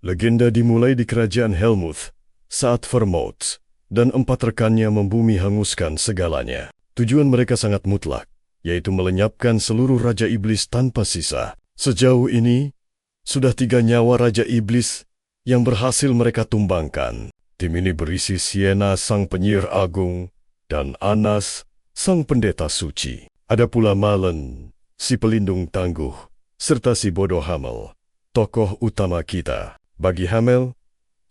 Legenda dimulai di kerajaan Helmuth saat Vermouth dan 4 rekannya membumi hanguskan segalanya. Tujuan mereka sangat mutlak, yaitu melenyapkan seluruh Raja Iblis tanpa sisa. Sejauh ini, sudah 3 nyawa Raja Iblis yang berhasil mereka tumbangkan. Tim ini berisi Sienna, sang penyihir agung, dan Anas, sang pendeta suci. Ada pula Malen, si pelindung tangguh, serta si bodoh Hamel, tokoh utama kita. Bagi Hamel,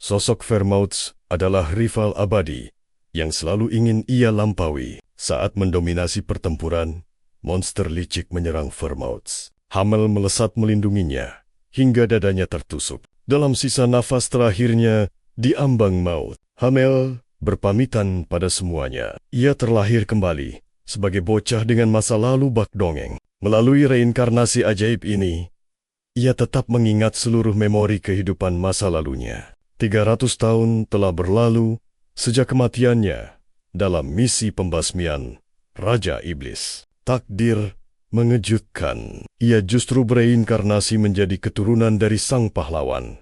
sosok Vermouth adalah rival abadi yang selalu ingin ia lampaui. Saat mendominasi pertempuran, monster licik menyerang Vermouth. Hamel melesat melindunginya hingga dadanya tertusuk. Dalam sisa nafas terakhirnya di ambang maut, Hamel berpamitan pada semuanya. Ia terlahir kembali sebagai bocah dengan masa lalu bak dongeng. Melalui reinkarnasi ajaib ini, ia tetap mengingat seluruh memori kehidupan masa lalunya. 300 tahun telah berlalu sejak kematiannya dalam misi pembasmian Raja Iblis. Takdir mengejutkan. Ia justru bereinkarnasi menjadi keturunan dari sang pahlawan.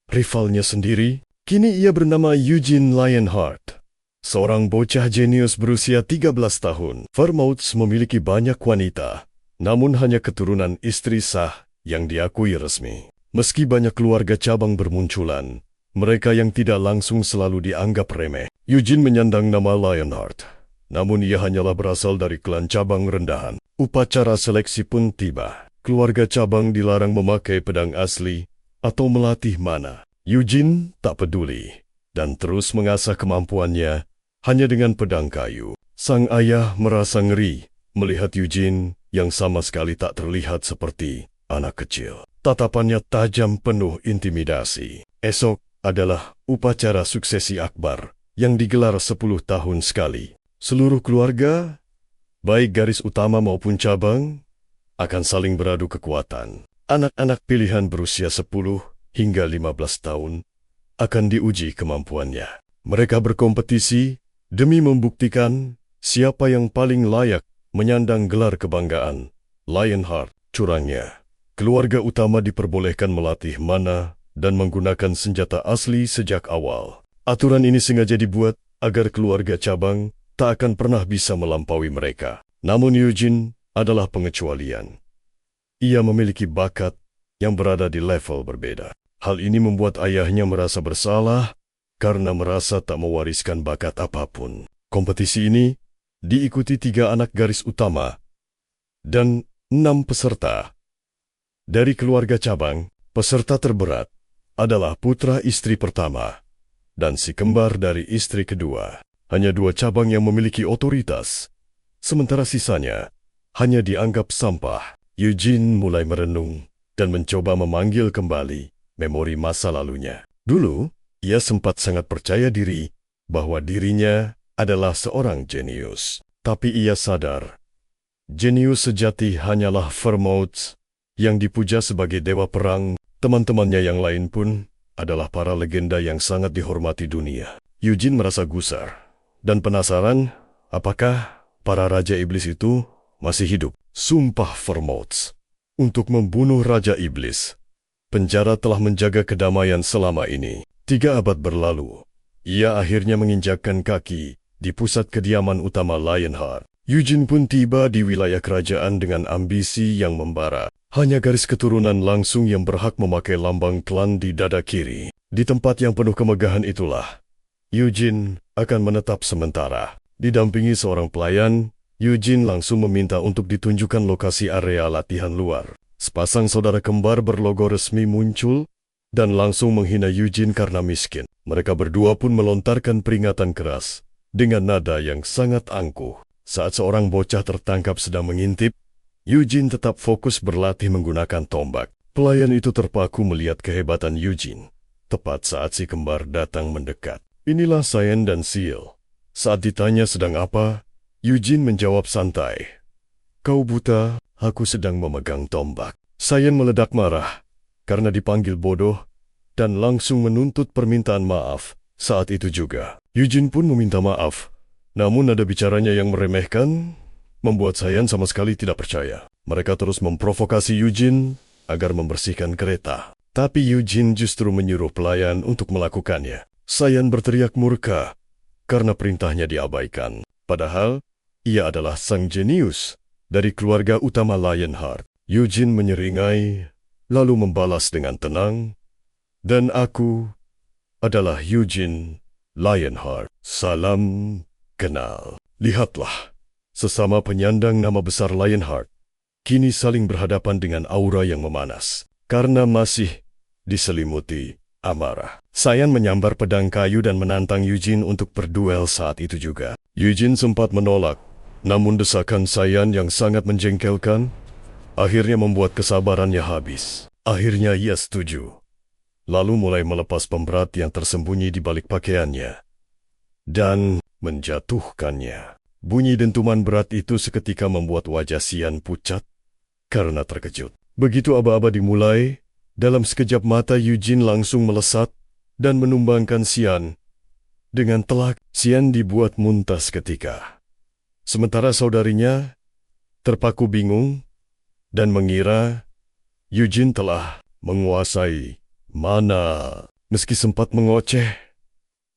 Rivalnya sendiri, kini ia bernama Eugene Lionheart, seorang bocah jenius berusia 13 tahun. Vermouth memiliki banyak wanita, namun hanya keturunan istri sah yang diakui resmi. Meski banyak keluarga cabang bermunculan, mereka yang tidak langsung selalu dianggap remeh. Eugene menyandang nama Lionheart, namun ia hanyalah berasal dari klan cabang rendahan. Upacara seleksi pun tiba. Keluarga cabang dilarang memakai pedang asli atau melatih mana. Eugene tak peduli dan terus mengasah kemampuannya hanya dengan pedang kayu. Sang ayah merasa ngeri melihat Eugene yang sama sekali tak terlihat seperti anak kecil. Tatapannya tajam penuh intimidasi. Esok adalah upacara suksesi akbar yang digelar 10 tahun sekali. Seluruh keluarga, baik garis utama maupun cabang, akan saling beradu kekuatan. Anak-anak pilihan berusia 10 hingga 15 tahun akan diuji kemampuannya. Mereka berkompetisi demi membuktikan siapa yang paling layak menyandang gelar kebanggaan Lionheart. Curangnya, keluarga utama diperbolehkan melatih mana dan menggunakan senjata asli sejak awal. Aturan ini sengaja dibuat agar keluarga cabang tak akan pernah bisa melampaui mereka. Namun Eugene adalah pengecualian. Ia memiliki bakat yang berada di level berbeda. Hal ini membuat ayahnya merasa bersalah karena merasa tak mewariskan bakat apapun. Kompetisi ini diikuti 3 anak garis utama dan 6 peserta. Dari keluarga cabang, peserta terberat adalah putra istri pertama dan si kembar dari istri kedua. Hanya 2 cabang yang memiliki otoritas, sementara sisanya hanya dianggap sampah. Eugene mulai merenung dan mencoba memanggil kembali memori masa lalunya. Dulu, ia sempat sangat percaya diri bahwa dirinya adalah seorang jenius. Tapi ia sadar, jenius sejati hanyalah Vermouth yang dipuja sebagai dewa perang. Teman-temannya yang lain pun adalah para legenda yang sangat dihormati dunia. Eugene merasa gusar dan penasaran apakah para Raja Iblis itu masih hidup. Sumpah Vermouth untuk membunuh Raja Iblis. Penjara telah menjaga kedamaian selama ini. 3 abad berlalu, ia akhirnya menginjakkan kaki di pusat kediaman utama Lionheart. Eugene pun tiba di wilayah kerajaan dengan ambisi yang membara. Hanya garis keturunan langsung yang berhak memakai lambang klan di dada kiri. Di tempat yang penuh kemegahan itulah, Eugene akan menetap sementara. Didampingi seorang pelayan, Eugene langsung meminta untuk ditunjukkan lokasi area latihan luar. Sepasang saudara kembar berlogo resmi muncul dan langsung menghina Eugene karena miskin. Mereka berdua pun melontarkan peringatan keras dengan nada yang sangat angkuh. Saat seorang bocah tertangkap sedang mengintip, Eugene tetap fokus berlatih menggunakan tombak. Pelayan itu terpaku melihat kehebatan Eugene. Tepat saat si kembar datang mendekat. Inilah Cyan dan Seal. Saat ditanya sedang apa, Eugene menjawab santai. Kau buta, aku sedang memegang tombak. Cyan meledak marah karena dipanggil bodoh dan langsung menuntut permintaan maaf. Saat itu juga, Eugene pun meminta maaf. Namun nada bicaranya yang meremehkan membuat Cyan sama sekali tidak percaya. Mereka terus memprovokasi Eugene agar membersihkan kereta. Tapi Eugene justru menyuruh pelayan untuk melakukannya. Sayan berteriak murka karena perintahnya diabaikan. Padahal, ia adalah sang jenius dari keluarga utama Lionheart. Eugene menyeringai, lalu membalas dengan tenang, "Dan aku adalah Eugene Lionheart. Salam kenal." Lihatlah, sesama penyandang nama besar Lionheart kini saling berhadapan dengan aura yang memanas karena masih diselimuti amarah. Sayan menyambar pedang kayu dan menantang Eugene untuk berduel saat itu juga. Eugene sempat menolak, namun desakan Sayan yang sangat menjengkelkan akhirnya membuat kesabarannya habis. Akhirnya ia setuju, lalu mulai melepas pemberat yang tersembunyi di balik pakaiannya dan menjatuhkannya. Bunyi dentuman berat itu seketika membuat wajah Sian pucat karena terkejut. Begitu aba-aba dimulai, dalam sekejap mata Eugene langsung melesat dan menumbangkan Sian. Dengan telak, Sian dibuat muntah seketika. Sementara saudarinya terpaku bingung dan mengira Eugene telah menguasai mana, meski sempat mengoceh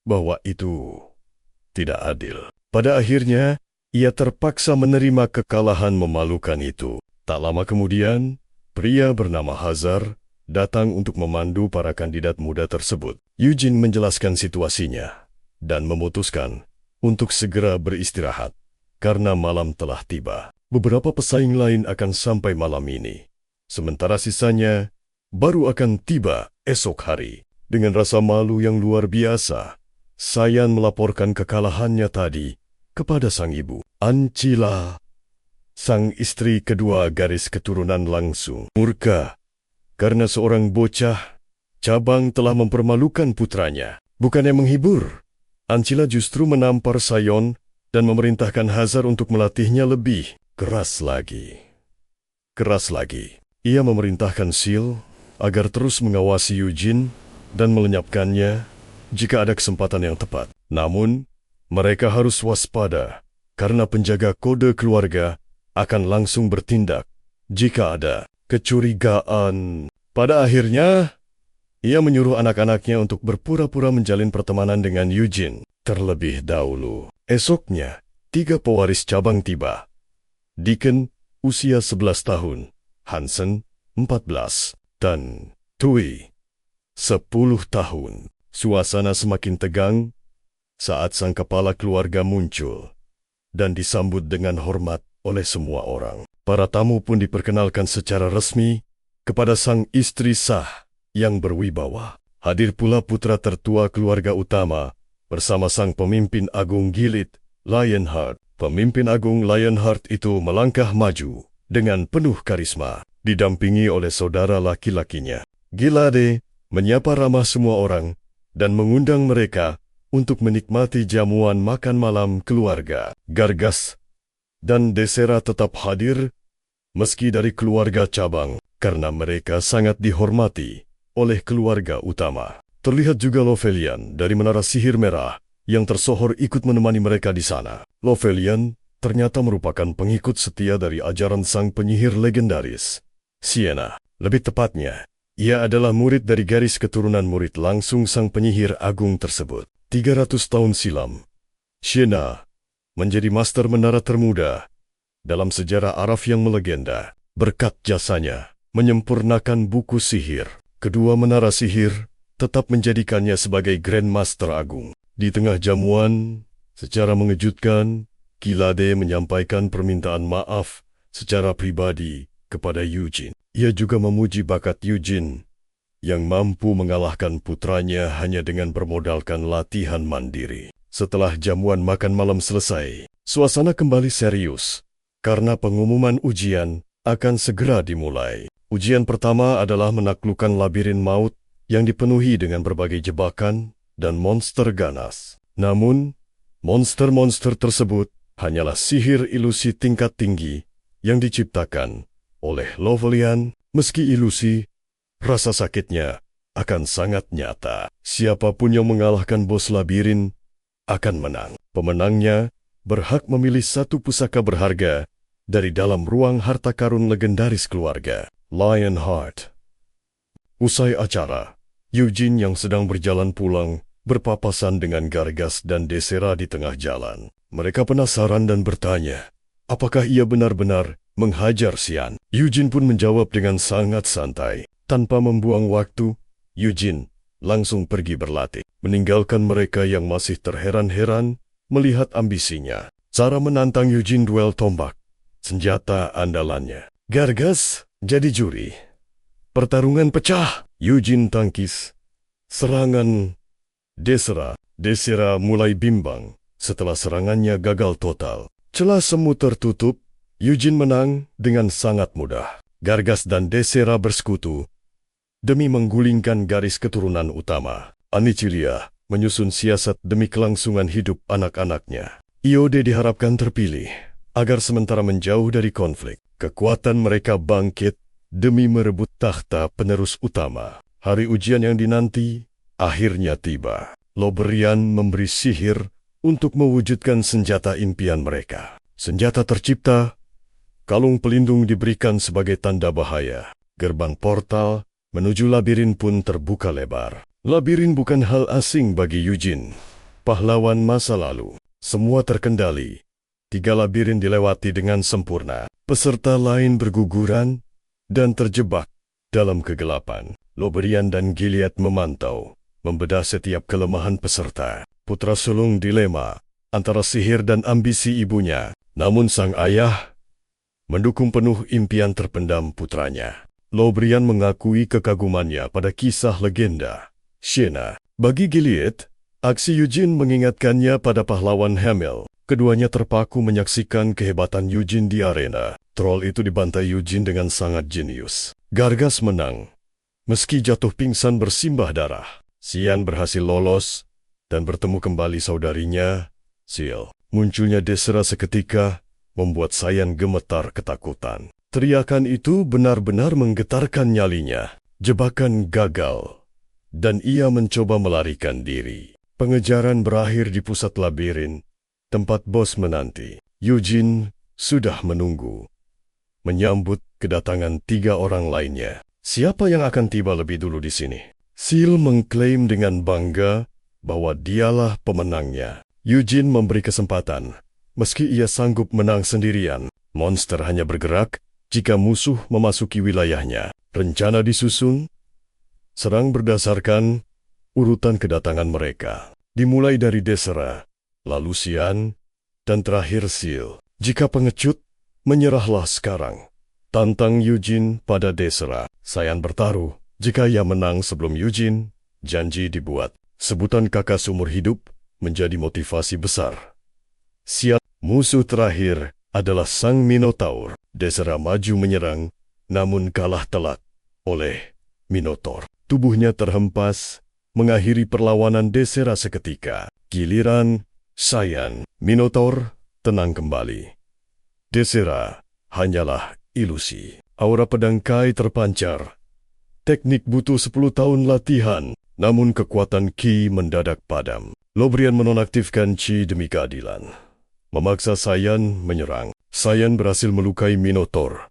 bahwa itu tidak adil. Pada akhirnya, ia terpaksa menerima kekalahan memalukan itu. Tak lama kemudian, pria bernama Hazar datang untuk memandu para kandidat muda tersebut. Eugene menjelaskan situasinya dan memutuskan untuk segera beristirahat karena malam telah tiba. Beberapa pesaing lain akan sampai malam ini, sementara sisanya baru akan tiba esok hari. Dengan rasa malu yang luar biasa, Sayan melaporkan kekalahannya tadi kepada sang ibu. Ancila, sang istri kedua garis keturunan langsung murka karena seorang bocah cabang telah mempermalukan putranya. Bukannya menghibur, Ancila justru menampar Sayon dan memerintahkan Hazar untuk melatihnya lebih keras lagi. Ia memerintahkan Sil agar terus mengawasi Eugene dan melenyapkannya jika ada kesempatan yang tepat. Namun, mereka harus waspada karena penjaga kode keluarga akan langsung bertindak jika ada kecurigaan. Pada akhirnya, ia menyuruh anak-anaknya untuk berpura-pura menjalin pertemanan dengan Eugene terlebih dahulu. Esoknya, 3 pewaris cabang tiba. Deacon, usia 11 tahun, Hansen, 14, dan Tui, 10 tahun. Suasana semakin tegang saat sang kepala keluarga muncul dan disambut dengan hormat oleh semua orang. Para tamu pun diperkenalkan secara resmi kepada sang istri sah yang berwibawa. Hadir pula putra tertua keluarga utama bersama sang pemimpin agung Gilead, Lionheart. Pemimpin agung Lionheart itu melangkah maju dengan penuh karisma, didampingi oleh saudara laki-lakinya. Gilade menyapa ramah semua orang dan mengundang mereka untuk menikmati jamuan makan malam keluarga. Gargas dan Desera tetap hadir meski dari keluarga cabang karena mereka sangat dihormati oleh keluarga utama. Terlihat juga Lovelian dari Menara Sihir Merah yang tersohor ikut menemani mereka di sana. Lovelian ternyata merupakan pengikut setia dari ajaran sang penyihir legendaris, Sienna. Lebih tepatnya, ia adalah murid dari garis keturunan murid langsung sang penyihir agung tersebut. 300 tahun silam, Sienna menjadi master menara termuda dalam sejarah Araf yang melegenda. Berkat jasanya, menyempurnakan buku sihir, kedua menara sihir tetap menjadikannya sebagai Grand Master Agung. Di tengah jamuan, secara mengejutkan, Gilade menyampaikan permintaan maaf secara pribadi kepada Eugene. Ia juga memuji bakat Eugene yang mampu mengalahkan putranya hanya dengan bermodalkan latihan mandiri. Setelah jamuan makan malam selesai, suasana kembali serius karena pengumuman ujian akan segera dimulai. Ujian pertama adalah menaklukkan labirin maut yang dipenuhi dengan berbagai jebakan dan monster ganas. Namun, monster-monster tersebut hanyalah sihir ilusi tingkat tinggi yang diciptakan oleh Lovelian. Meski ilusi, rasa sakitnya akan sangat nyata. Siapapun yang mengalahkan bos labirin akan menang. Pemenangnya berhak memilih satu pusaka berharga dari dalam ruang harta karun legendaris keluarga Lionheart. Usai acara, Eugene yang sedang berjalan pulang berpapasan dengan Gargas dan Desera di tengah jalan. Mereka penasaran dan bertanya, apakah ia benar-benar menghajar Xian? Eugene pun menjawab dengan sangat santai. Tanpa membuang waktu, Eugene langsung pergi berlatih, meninggalkan mereka yang masih terheran-heran melihat ambisinya. Cara menantang Eugene duel tombak, senjata andalannya. Gargas jadi juri. Pertarungan pecah. Eugene tangkis. Serangan Desera mulai bimbang setelah serangannya gagal total. Celah semu tertutup. Eugene menang dengan sangat mudah. Gargas dan Desera bersekutu demi menggulingkan garis keturunan utama. Anicilia menyusun siasat demi kelangsungan hidup anak-anaknya. Iode diharapkan terpilih agar sementara menjauh dari konflik. Kekuatan mereka bangkit demi merebut takhta penerus utama. Hari ujian yang dinanti akhirnya tiba. Loberian memberi sihir untuk mewujudkan senjata impian mereka. Senjata tercipta, kalung pelindung diberikan sebagai tanda bahaya. Gerbang portal menuju labirin pun terbuka lebar. Labirin bukan hal asing bagi Eugene, pahlawan masa lalu. Semua terkendali. 3 labirin dilewati dengan sempurna. Peserta lain berguguran dan terjebak dalam kegelapan. Loberian dan Gilead memantau, membedah setiap kelemahan peserta. Putra sulung dilema antara sihir dan ambisi ibunya. Namun sang ayah mendukung penuh impian terpendam putranya. Loberian mengakui kekagumannya pada kisah legenda Xena. Bagi Gilead, aksi Eugene mengingatkannya pada pahlawan Hamel. Keduanya terpaku menyaksikan kehebatan Eugene di arena. Troll itu dibantai Eugene dengan sangat jenius. Gargas menang. Meski jatuh pingsan bersimbah darah, Xian berhasil lolos dan bertemu kembali saudarinya, Ciel. Munculnya Desera seketika membuat Xian gemetar ketakutan. Teriakan itu benar-benar menggetarkan nyalinya. Jebakan gagal, dan ia mencoba melarikan diri. Pengejaran berakhir di pusat labirin, tempat bos menanti. Eugene sudah menunggu, menyambut kedatangan 3 orang lainnya. Siapa yang akan tiba lebih dulu di sini? Ciel mengklaim dengan bangga bahwa dialah pemenangnya. Eugene memberi kesempatan, meski ia sanggup menang sendirian. Monster hanya bergerak jika musuh memasuki wilayahnya. Rencana disusun, serang berdasarkan urutan kedatangan mereka. Dimulai dari Desera, lalu Xian, dan terakhir Ciel. Jika pengecut, menyerahlah sekarang. Tantang Eugene pada Desera. Xian bertaruh. Jika ia menang sebelum Eugene, janji dibuat. Sebutan kakak seumur hidup menjadi motivasi besar. Xian, musuh terakhir, adalah sang Minotaur. Desera maju menyerang, namun kalah telak oleh Minotaur. Tubuhnya terhempas, mengakhiri perlawanan Desera seketika. Giliran Xian, Minotaur tenang kembali. Desera hanyalah ilusi. Aura pedang Kai terpancar. Teknik butuh 10 tahun latihan, namun kekuatan Qi mendadak padam. Loberian menonaktifkan Qi demi keadilan. Memaksa Xian menyerang. Xian berhasil melukai Minotaur.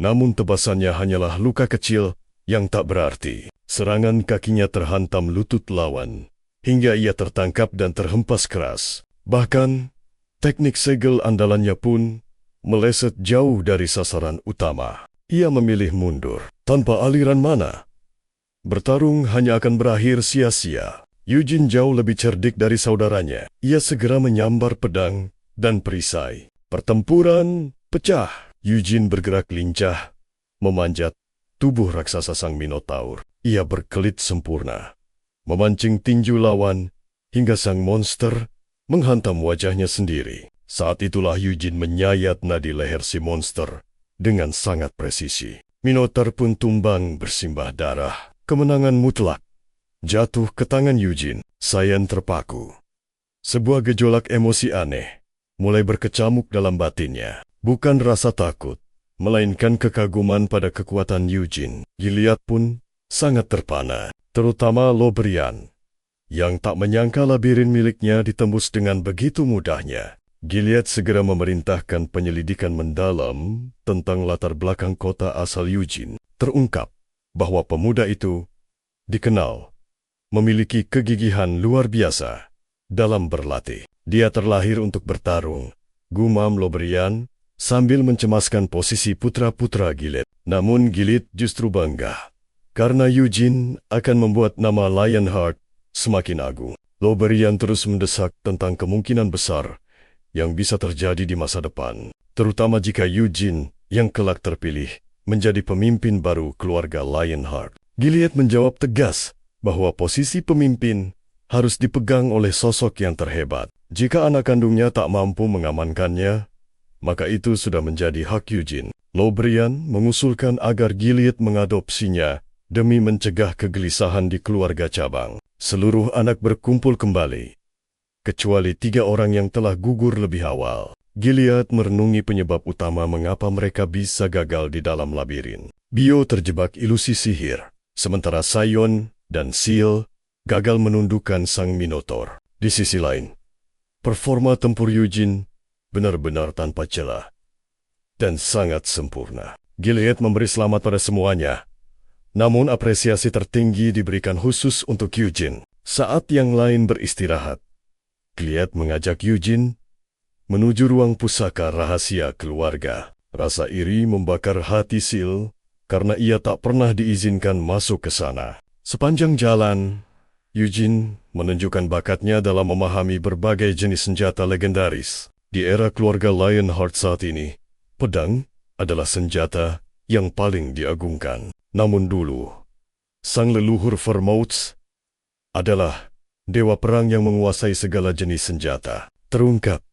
Namun tebasannya hanyalah luka kecil yang tak berarti. Serangan kakinya terhantam lutut lawan, hingga ia tertangkap dan terhempas keras. Bahkan, teknik segel andalannya pun meleset jauh dari sasaran utama. Ia memilih mundur. Tanpa aliran mana, bertarung hanya akan berakhir sia-sia. Eugene jauh lebih cerdik dari saudaranya. Ia segera menyambar pedang dan perisai. Pertempuran pecah. Eugene bergerak lincah, memanjat tubuh raksasa sang Minotaur. Ia berkelit sempurna, memancing tinju lawan hingga sang monster menghantam wajahnya sendiri. Saat itulah Eugene menyayat nadi leher si monster dengan sangat presisi. Minotaur pun tumbang bersimbah darah. Kemenangan mutlak jatuh ke tangan Eugene. Xian terpaku. Sebuah gejolak emosi aneh mulai berkecamuk dalam batinnya. Bukan rasa takut, melainkan kekaguman pada kekuatan Eugene. Gilead pun sangat terpana, terutama Loberian, yang tak menyangka labirin miliknya ditembus dengan begitu mudahnya. Gilead segera memerintahkan penyelidikan mendalam tentang latar belakang kota asal Eugene. Terungkap bahwa pemuda itu dikenal memiliki kegigihan luar biasa dalam berlatih. Dia terlahir untuk bertarung, gumam Lobrian sambil mencemaskan posisi putra-putra Gilead. Namun Gilead justru bangga karena Eugene akan membuat nama Lionheart semakin agung. Lobrian terus mendesak tentang kemungkinan besar yang bisa terjadi di masa depan, terutama jika Eugene yang kelak terpilih menjadi pemimpin baru keluarga Lionheart. Gilead menjawab tegas bahwa posisi pemimpin harus dipegang oleh sosok yang terhebat. Jika anak kandungnya tak mampu mengamankannya, maka itu sudah menjadi hak Eugene. Lobrian mengusulkan agar Gilead mengadopsinya demi mencegah kegelisahan di keluarga cabang. Seluruh anak berkumpul kembali, kecuali 3 orang yang telah gugur lebih awal. Gilead merenungi penyebab utama mengapa mereka bisa gagal di dalam labirin. Bio terjebak ilusi sihir, sementara Sion dan Seal gagal menundukkan sang Minotaur. Di sisi lain, performa tempur Eugene benar-benar tanpa celah dan sangat sempurna. Gilead memberi selamat pada semuanya, namun apresiasi tertinggi diberikan khusus untuk Eugene. Saat yang lain beristirahat, Gilead mengajak Eugene menuju ruang pusaka rahasia keluarga. Rasa iri membakar hati Seal karena ia tak pernah diizinkan masuk ke sana. Sepanjang jalan, Eugene menunjukkan bakatnya dalam memahami berbagai jenis senjata legendaris. Di era keluarga Lionheart saat ini, pedang adalah senjata yang paling diagungkan. Namun dulu, sang leluhur Vermouth adalah dewa perang yang menguasai segala jenis senjata. Terungkap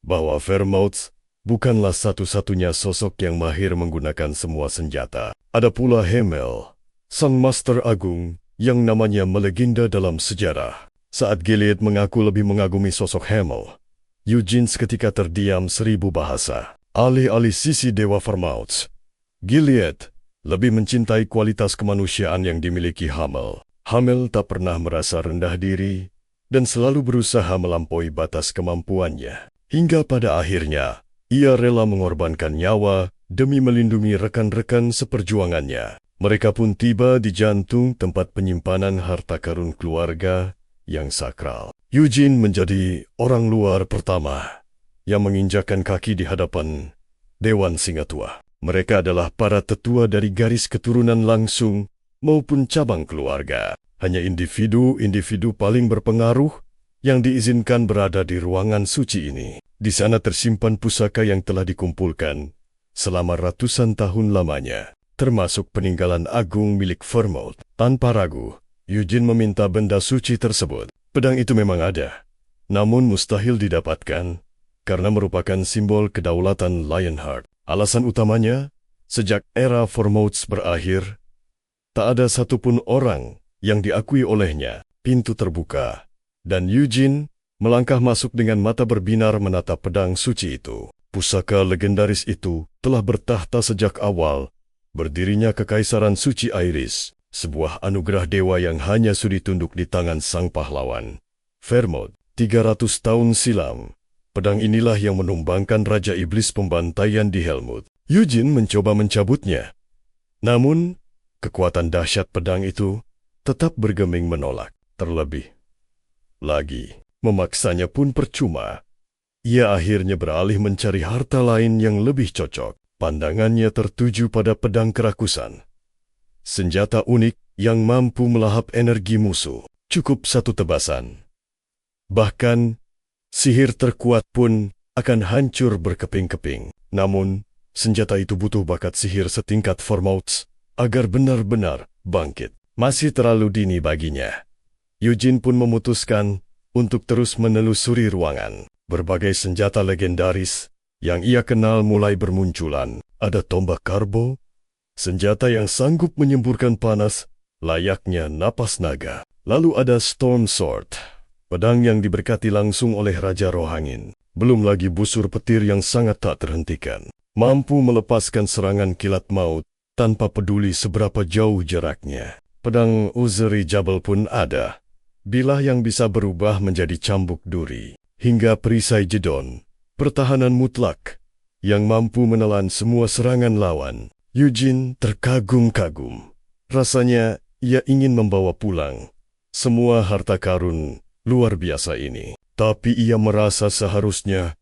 bahwa Vermouth bukanlah satu-satunya sosok yang mahir menggunakan semua senjata. Ada pula Hamel, sang Master Agung yang namanya melegenda dalam sejarah. Saat Gilead mengaku lebih mengagumi sosok Hamel, Eugene seketika terdiam 1000 bahasa. Alih-alih sisi dewa Vermouth, Gilead lebih mencintai kualitas kemanusiaan yang dimiliki Hamel. Hamel tak pernah merasa rendah diri dan selalu berusaha melampaui batas kemampuannya. Hingga pada akhirnya, ia rela mengorbankan nyawa demi melindungi rekan-rekan seperjuangannya. Mereka pun tiba di jantung tempat penyimpanan harta karun keluarga yang sakral. Eugene menjadi orang luar pertama yang menginjakkan kaki di hadapan Dewan Singa Tua. Mereka adalah para tetua dari garis keturunan langsung maupun cabang keluarga. Hanya individu-individu paling berpengaruh yang diizinkan berada di ruangan suci ini. Di sana tersimpan pusaka yang telah dikumpulkan selama ratusan tahun lamanya, termasuk peninggalan agung milik Vermouth. Tanpa ragu, Eugene meminta benda suci tersebut. Pedang itu memang ada, namun mustahil didapatkan karena merupakan simbol kedaulatan Lionheart. Alasan utamanya, sejak era Vermouth berakhir, tak ada satupun orang yang diakui olehnya. Pintu terbuka, dan Eugene melangkah masuk dengan mata berbinar menatap pedang suci itu. Pusaka legendaris itu telah bertahta sejak awal berdirinya Kekaisaran Suci Iris, sebuah anugerah dewa yang hanya sudi tunduk di tangan sang pahlawan. Vermouth, 300 tahun silam, pedang inilah yang menumbangkan Raja Iblis pembantaian di Helmut. Eugene mencoba mencabutnya, namun kekuatan dahsyat pedang itu tetap bergeming menolak. Terlebih lagi, memaksanya pun percuma. Ia akhirnya beralih mencari harta lain yang lebih cocok. Pandangannya tertuju pada pedang kerakusan, senjata unik yang mampu melahap energi musuh. Cukup satu tebasan, bahkan sihir terkuat pun akan hancur berkeping-keping. Namun, senjata itu butuh bakat sihir setingkat Vermouth agar benar-benar bangkit. Masih terlalu dini baginya. Eugene pun memutuskan untuk terus menelusuri ruangan. Berbagai senjata legendaris yang ia kenal mulai bermunculan. Ada tombak karbo, senjata yang sanggup menyemburkan panas layaknya napas naga. Lalu ada Storm Sword, pedang yang diberkati langsung oleh Raja Rohangin. Belum lagi busur petir yang sangat tak terhentikan, mampu melepaskan serangan kilat maut tanpa peduli seberapa jauh jaraknya. Pedang Uzuri Jabal pun ada, bilah yang bisa berubah menjadi cambuk duri. Hingga perisai jedon, pertahanan mutlak, yang mampu menelan semua serangan lawan. Eugene terkagum-kagum. Rasanya ia ingin membawa pulang semua harta karun luar biasa ini. Tapi ia merasa seharusnya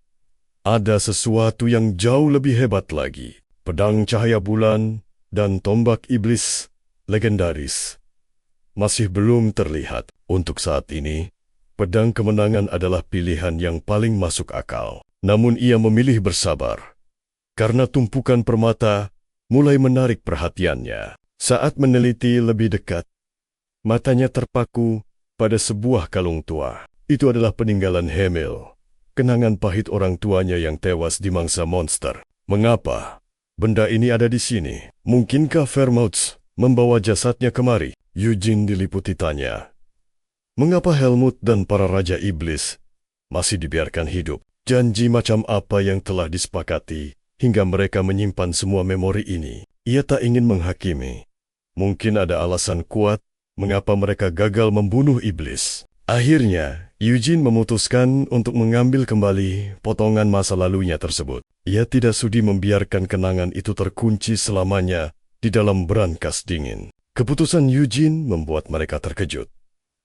ada sesuatu yang jauh lebih hebat lagi. Pedang cahaya bulan dan tombak iblis legendaris masih belum terlihat. Untuk saat ini, pedang kemenangan adalah pilihan yang paling masuk akal. Namun ia memilih bersabar, karena tumpukan permata mulai menarik perhatiannya. Saat meneliti lebih dekat, matanya terpaku pada sebuah kalung tua. Itu adalah peninggalan Hemil, kenangan pahit orang tuanya yang tewas di mangsa monster. Mengapa benda ini ada di sini? Mungkinkah Vermouth membawa jasadnya kemari? Eugene diliputi tanya. Mengapa Helmut dan para Raja Iblis masih dibiarkan hidup? Janji macam apa yang telah disepakati hingga mereka menyimpan semua memori ini? Ia tak ingin menghakimi. Mungkin ada alasan kuat mengapa mereka gagal membunuh iblis. Akhirnya, Eugene memutuskan untuk mengambil kembali potongan masa lalunya tersebut. Ia tidak sudi membiarkan kenangan itu terkunci selamanya di dalam brankas dingin. Keputusan Eugene membuat mereka terkejut,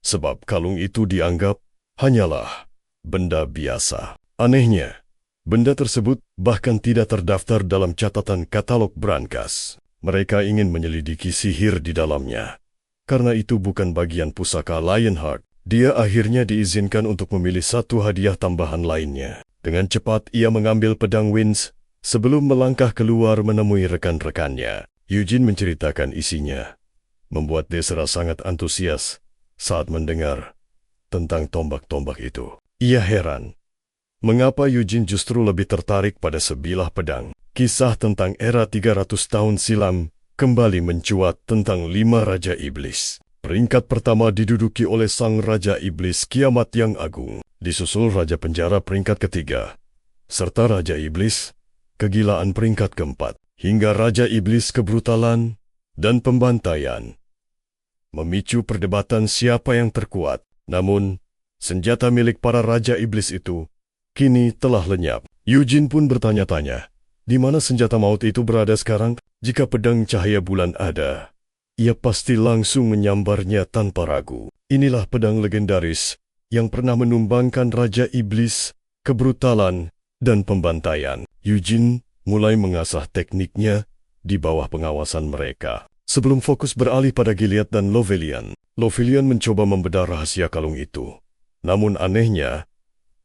sebab kalung itu dianggap hanyalah benda biasa. Anehnya, benda tersebut bahkan tidak terdaftar dalam catatan katalog brankas. Mereka ingin menyelidiki sihir di dalamnya. Karena itu bukan bagian pusaka Lionheart, dia akhirnya diizinkan untuk memilih satu hadiah tambahan lainnya. Dengan cepat ia mengambil pedang Winds sebelum melangkah keluar menemui rekan-rekannya. Eugene menceritakan isinya, membuat Desra sangat antusias saat mendengar tentang tombak-tombak itu. Ia heran, mengapa Eugene justru lebih tertarik pada sebilah pedang. Kisah tentang era 300 tahun silam kembali mencuat tentang 5 Raja Iblis. Peringkat pertama diduduki oleh Sang Raja Iblis Kiamat yang Agung, disusul Raja Penjara peringkat ketiga, serta Raja Iblis Kegilaan peringkat keempat, hingga Raja Iblis Kebrutalan dan Pembantaian. Memicu perdebatan siapa yang terkuat, namun senjata milik para Raja Iblis itu kini telah lenyap. Eugene pun bertanya-tanya, di mana senjata maut itu berada sekarang? Jika pedang cahaya bulan ada, ia pasti langsung menyambarnya tanpa ragu. Inilah pedang legendaris yang pernah menumbangkan Raja Iblis, Kebrutalan, dan Pembantaian. Eugene mulai mengasah tekniknya di bawah pengawasan mereka. Sebelum fokus beralih pada Gilead dan Lovelian, Lovelian mencoba membedah rahasia kalung itu. Namun anehnya,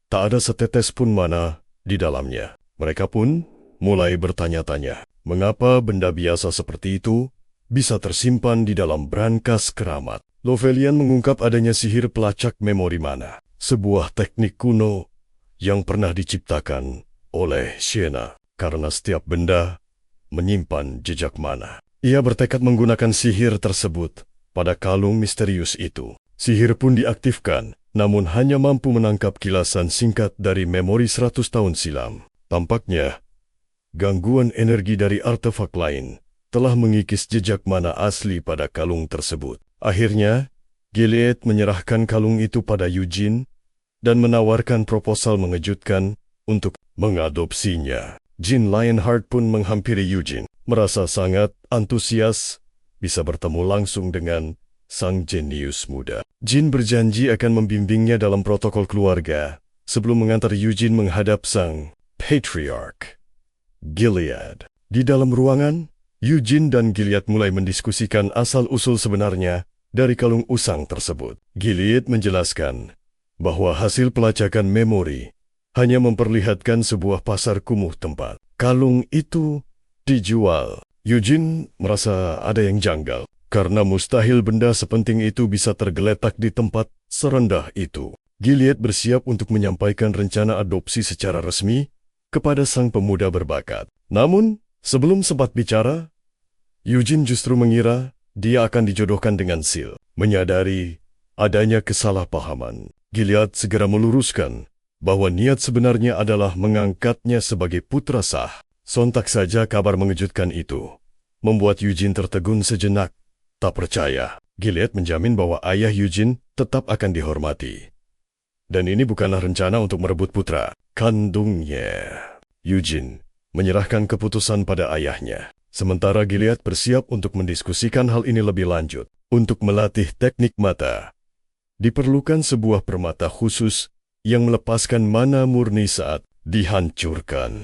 tak ada setetes pun mana di dalamnya. Mereka pun mulai bertanya-tanya, mengapa benda biasa seperti itu bisa tersimpan di dalam brankas keramat. Lovelian mengungkap adanya sihir pelacak memori mana, sebuah teknik kuno yang pernah diciptakan oleh Sienna, karena setiap benda menyimpan jejak mana. Ia bertekad menggunakan sihir tersebut pada kalung misterius itu. Sihir pun diaktifkan, namun hanya mampu menangkap kilasan singkat dari memori 100 tahun silam. Tampaknya, gangguan energi dari artefak lain telah mengikis jejak mana asli pada kalung tersebut. Akhirnya, Gilead menyerahkan kalung itu pada Eugene dan menawarkan proposal mengejutkan untuk mengadopsinya. Jean Lionheart pun menghampiri Eugene, merasa sangat antusias bisa bertemu langsung dengan sang jenius muda. Jean berjanji akan membimbingnya dalam protokol keluarga sebelum mengantar Eugene menghadap sang Patriarch, Gilead. Di dalam ruangan, Eugene dan Gilead mulai mendiskusikan asal-usul sebenarnya dari kalung usang tersebut. Gilead menjelaskan bahwa hasil pelacakan memori hanya memperlihatkan sebuah pasar kumuh tempat. Kalung itu dijual. Eugene merasa ada yang janggal, karena mustahil benda sepenting itu bisa tergeletak di tempat serendah itu. Gilead bersiap untuk menyampaikan rencana adopsi secara resmi kepada sang pemuda berbakat. Namun, sebelum sempat bicara, Eugene justru mengira dia akan dijodohkan dengan Sil. Menyadari adanya kesalahpahaman, Gilead segera meluruskan bahwa niat sebenarnya adalah mengangkatnya sebagai putra sah. Sontak saja kabar mengejutkan itu membuat Eugene tertegun sejenak, tak percaya. Gilead menjamin bahwa ayah Eugene tetap akan dihormati. Dan ini bukanlah rencana untuk merebut putra kandungnya. Eugene menyerahkan keputusan pada ayahnya. Sementara Gilead bersiap untuk mendiskusikan hal ini lebih lanjut. Untuk melatih teknik mata, diperlukan sebuah permata khusus yang melepaskan mana murni saat dihancurkan.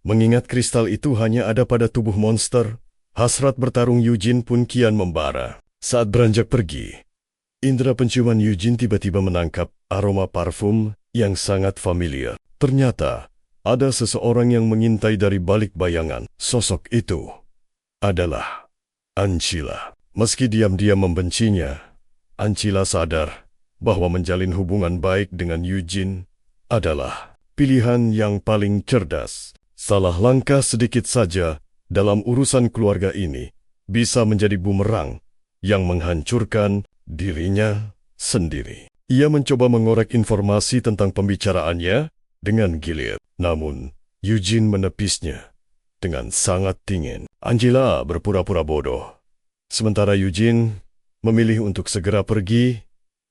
Mengingat kristal itu hanya ada pada tubuh monster, hasrat bertarung Eugene pun kian membara. Saat beranjak pergi, indera penciuman Eugene tiba-tiba menangkap aroma parfum yang sangat familiar. Ternyata, ada seseorang yang mengintai dari balik bayangan. Sosok itu adalah Ancila. Meski diam-diam membencinya, Ancila sadar bahwa menjalin hubungan baik dengan Eugene adalah pilihan yang paling cerdas. Salah langkah sedikit saja dalam urusan keluarga ini bisa menjadi bumerang yang menghancurkan dirinya sendiri. Ia mencoba mengorek informasi tentang pembicaraannya dengan Gilead. Namun, Eugene menepisnya dengan sangat dingin. Ancila berpura-pura bodoh. Sementara Eugene memilih untuk segera pergi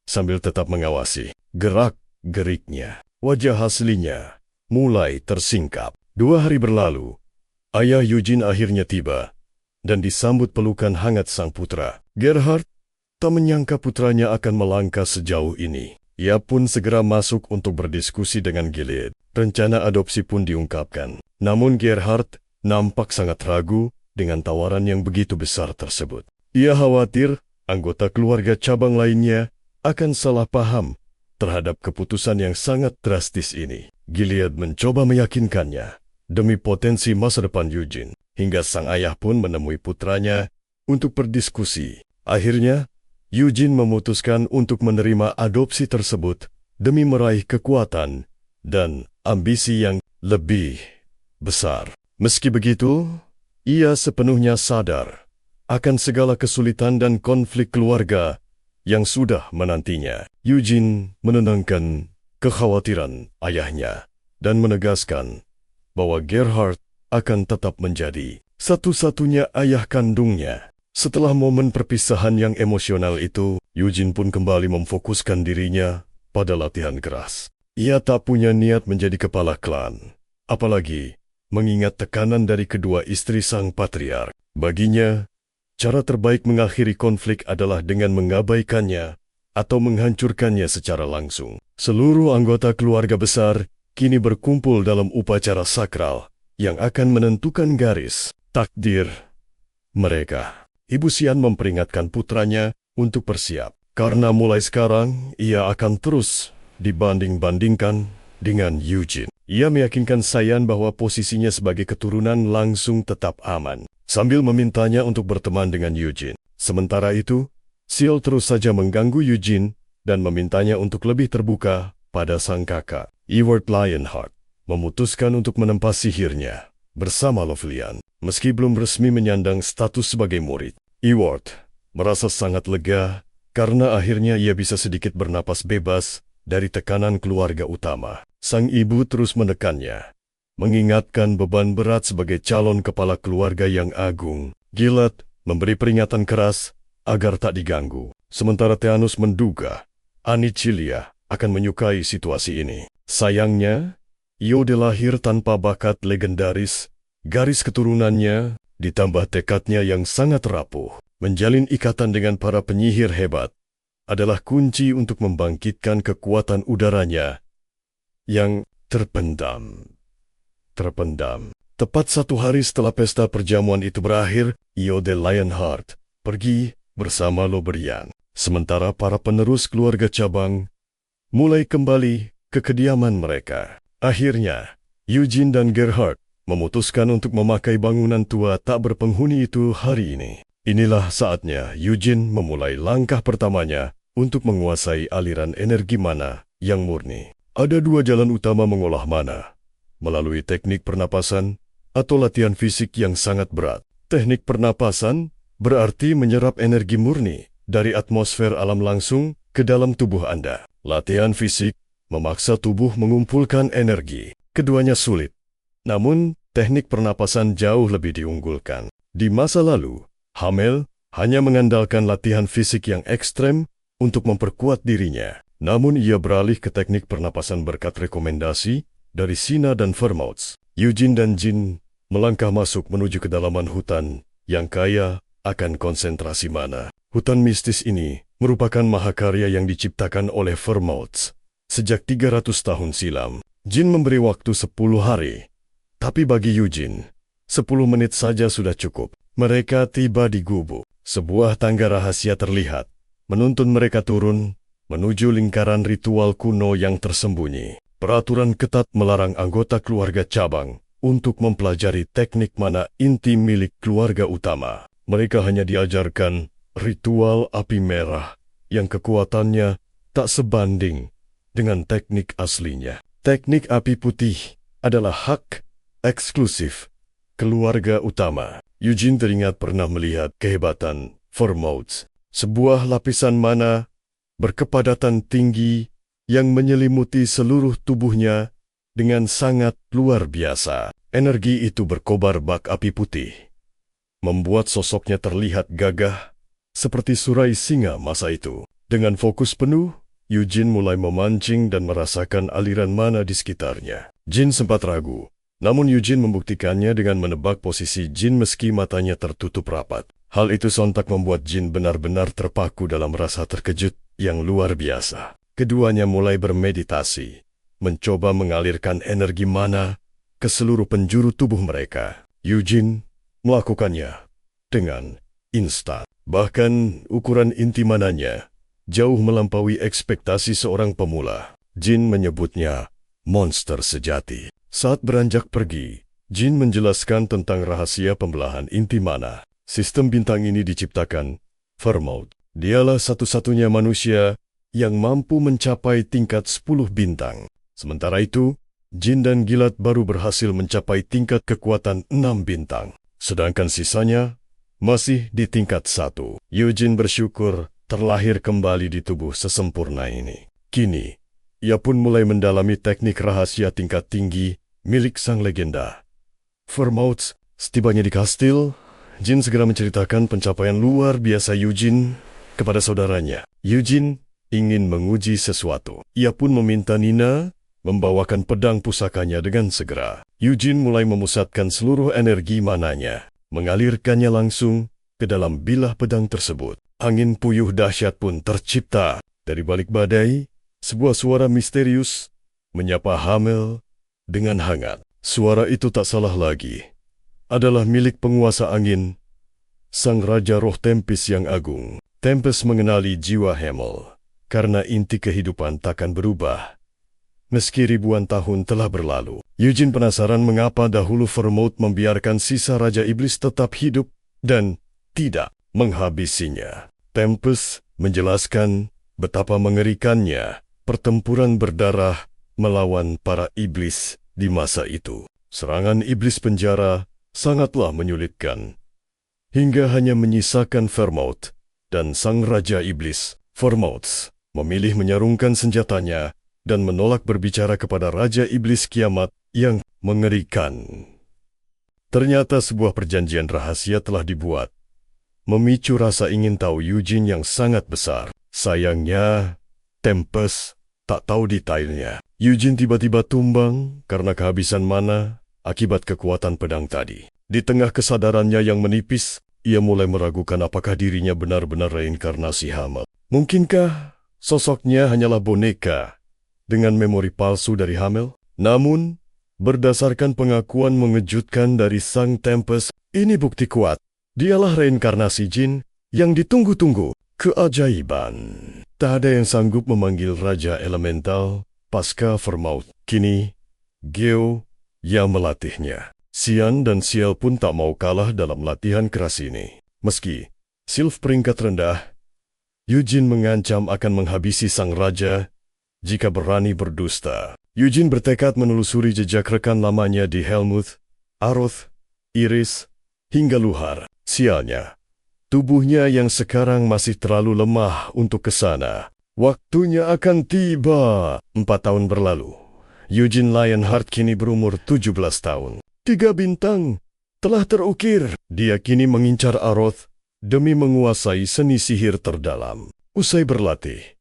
sambil tetap mengawasi gerak-geriknya. Wajah aslinya mulai tersingkap. 2 hari berlalu, ayah Eugene akhirnya tiba dan disambut pelukan hangat sang putra. Gerhard tak menyangka putranya akan melangkah sejauh ini. Ia pun segera masuk untuk berdiskusi dengan Gilead. Rencana adopsi pun diungkapkan. Namun Gerhard nampak sangat ragu dengan tawaran yang begitu besar tersebut. Ia khawatir anggota keluarga cabang lainnya akan salah paham terhadap keputusan yang sangat drastis ini. Gilead mencoba meyakinkannya demi potensi masa depan Eugene, hingga sang ayah pun menemui putranya untuk berdiskusi. Akhirnya, Eugene memutuskan untuk menerima adopsi tersebut demi meraih kekuatan dan ambisi yang lebih besar. Meski begitu, ia sepenuhnya sadar akan segala kesulitan dan konflik keluarga yang sudah menantinya. Eugene menenangkan kekhawatiran ayahnya dan menegaskan bahwa Gerhard akan tetap menjadi satu-satunya ayah kandungnya. Setelah momen perpisahan yang emosional itu, Eugene pun kembali memfokuskan dirinya pada latihan keras. Ia tak punya niat menjadi kepala klan, apalagi mengingat tekanan dari kedua istri sang patriark. Baginya, cara terbaik mengakhiri konflik adalah dengan mengabaikannya atau menghancurkannya secara langsung. Seluruh anggota keluarga besar kini berkumpul dalam upacara sakral yang akan menentukan garis takdir mereka. Ibu Xian memperingatkan putranya untuk bersiap, karena mulai sekarang ia akan terus dibanding-bandingkan dengan Eugene. Ia meyakinkan Xian bahwa posisinya sebagai keturunan langsung tetap aman, sambil memintanya untuk berteman dengan Eugene. Sementara itu, Xiao terus saja mengganggu Eugene dan memintanya untuk lebih terbuka pada sang kakak. Ewart Lionheart memutuskan untuk menempa sihirnya bersama Lovelian. Meski belum resmi menyandang status sebagai murid, Ewart merasa sangat lega karena akhirnya ia bisa sedikit bernapas bebas dari tekanan keluarga utama. Sang ibu terus menekannya, mengingatkan beban berat sebagai calon kepala keluarga yang agung. Gilead memberi peringatan keras agar tak diganggu. Sementara Theanus menduga Anichilia akan menyukai situasi ini. Sayangnya, Iode lahir tanpa bakat legendaris. Garis keturunannya, ditambah tekadnya yang sangat rapuh, menjalin ikatan dengan para penyihir hebat, adalah kunci untuk membangkitkan kekuatan udaranya yang terpendam. Tepat 1 hari setelah pesta perjamuan itu berakhir, Iode Lionheart pergi bersama Lovelian. Sementara para penerus keluarga cabang mulai kembali ke kediaman mereka. Akhirnya, Eugene dan Gerhard memutuskan untuk memakai bangunan tua tak berpenghuni itu hari ini. Inilah saatnya Eugene memulai langkah pertamanya untuk menguasai aliran energi mana yang murni. Ada 2 jalan utama mengolah mana, melalui teknik pernapasan atau latihan fisik yang sangat berat. Teknik pernapasan berarti menyerap energi murni dari atmosfer alam langsung ke dalam tubuh Anda. Latihan fisik memaksa tubuh mengumpulkan energi. Keduanya sulit. Namun, teknik pernapasan jauh lebih diunggulkan. Di masa lalu, Hamel hanya mengandalkan latihan fisik yang ekstrem untuk memperkuat dirinya. Namun ia beralih ke teknik pernapasan berkat rekomendasi dari Sina dan Vermouth. Eugene dan Jin melangkah masuk menuju kedalaman hutan yang kaya akan konsentrasi mana. Hutan mistis ini merupakan mahakarya yang diciptakan oleh Vermouth sejak 300 tahun silam. Jin memberi waktu 10 hari, tapi bagi Eugene, 10 menit saja sudah cukup. Mereka tiba di gubuk. Sebuah tangga rahasia terlihat, menuntun mereka turun menuju lingkaran ritual kuno yang tersembunyi. Peraturan ketat melarang anggota keluarga cabang untuk mempelajari teknik mana inti milik keluarga utama. Mereka hanya diajarkan ritual api merah yang kekuatannya tak sebanding dengan teknik aslinya. Teknik api putih adalah hak eksklusif keluarga utama. Eugene teringat pernah melihat kehebatan Vermouth, sebuah lapisan mana berkepadatan tinggi yang menyelimuti seluruh tubuhnya dengan sangat luar biasa. Energi itu berkobar bak api putih, membuat sosoknya terlihat gagah seperti surai singa masa itu. Dengan fokus penuh, Eugene mulai memancing dan merasakan aliran mana di sekitarnya. Jin sempat ragu, namun Eugene membuktikannya dengan menebak posisi Jin meski matanya tertutup rapat. Hal itu sontak membuat Jin benar-benar terpaku dalam rasa terkejut yang luar biasa. Keduanya mulai bermeditasi, mencoba mengalirkan energi mana ke seluruh penjuru tubuh mereka. Eugene melakukannya dengan instan. Bahkan ukuran inti mananya jauh melampaui ekspektasi seorang pemula. Jin menyebutnya monster sejati. Saat beranjak pergi, Jin menjelaskan tentang rahasia pembelahan inti mana. Sistem bintang ini diciptakan Vermouth. Dialah satu-satunya manusia yang mampu mencapai tingkat 10 bintang. Sementara itu, Jin dan Gilad baru berhasil mencapai tingkat kekuatan 6 bintang. Sedangkan sisanya masih di tingkat 1. Eugene bersyukur terlahir kembali di tubuh sesempurna ini. Kini, ia pun mulai mendalami teknik rahasia tingkat tinggi milik sang legenda. Vermouth, setibanya di kastil, Jin segera menceritakan pencapaian luar biasa Eugene kepada saudaranya. Eugene ingin menguji sesuatu. Ia pun meminta Nina membawakan pedang pusakanya dengan segera. Eugene mulai memusatkan seluruh energi mananya, mengalirkannya langsung ke dalam bilah pedang tersebut. Angin puyuh dahsyat pun tercipta. Dari balik badai, sebuah suara misterius menyapa Hamel dengan hangat. Suara itu tak salah lagi. Adalah milik penguasa angin, sang Raja Roh Tempest yang agung. Tempest mengenali jiwa Hamel, karena inti kehidupan takkan berubah meski ribuan tahun telah berlalu. Eugene penasaran mengapa dahulu Vermouth membiarkan sisa Raja Iblis tetap hidup dan tidak menghabisinya. Tempest menjelaskan betapa mengerikannya pertempuran berdarah melawan para iblis di masa itu. Serangan iblis penjara sangatlah menyulitkan, hingga hanya menyisakan Vermouth dan sang Raja Iblis. Vermouth memilih menyarungkan senjatanya dan menolak berbicara kepada Raja Iblis Kiamat yang mengerikan. Ternyata sebuah perjanjian rahasia telah dibuat, memicu rasa ingin tahu Eugene yang sangat besar. Sayangnya, Tempest tak tahu detailnya. Eugene tiba-tiba tumbang karena kehabisan mana akibat kekuatan pedang tadi. Di tengah kesadarannya yang menipis, ia mulai meragukan apakah dirinya benar-benar reinkarnasi Hamel. Mungkinkah sosoknya hanyalah boneka dengan memori palsu dari Hamel? Namun, berdasarkan pengakuan mengejutkan dari sang Tempest, ini bukti kuat. Dialah reinkarnasi Jin yang ditunggu-tunggu. Keajaiban. Tak ada yang sanggup memanggil Raja Elemental pasca Vermouth. Kini, Geo yang melatihnya. Xian dan Ciel pun tak mau kalah dalam latihan keras ini. Meski Sylph peringkat rendah, Eugene mengancam akan menghabisi sang raja jika berani berdusta. Eugene bertekad menelusuri jejak rekan lamanya di Helmuth, Aroth, Iris, hingga Luhar. Sialnya, tubuhnya yang sekarang masih terlalu lemah untuk ke sana. Waktunya akan tiba. 4 tahun berlalu. Eugene Lionheart kini berumur 17 tahun. 3 bintang telah terukir. Dia kini mengincar Aroth demi menguasai seni sihir terdalam. Usai berlatih,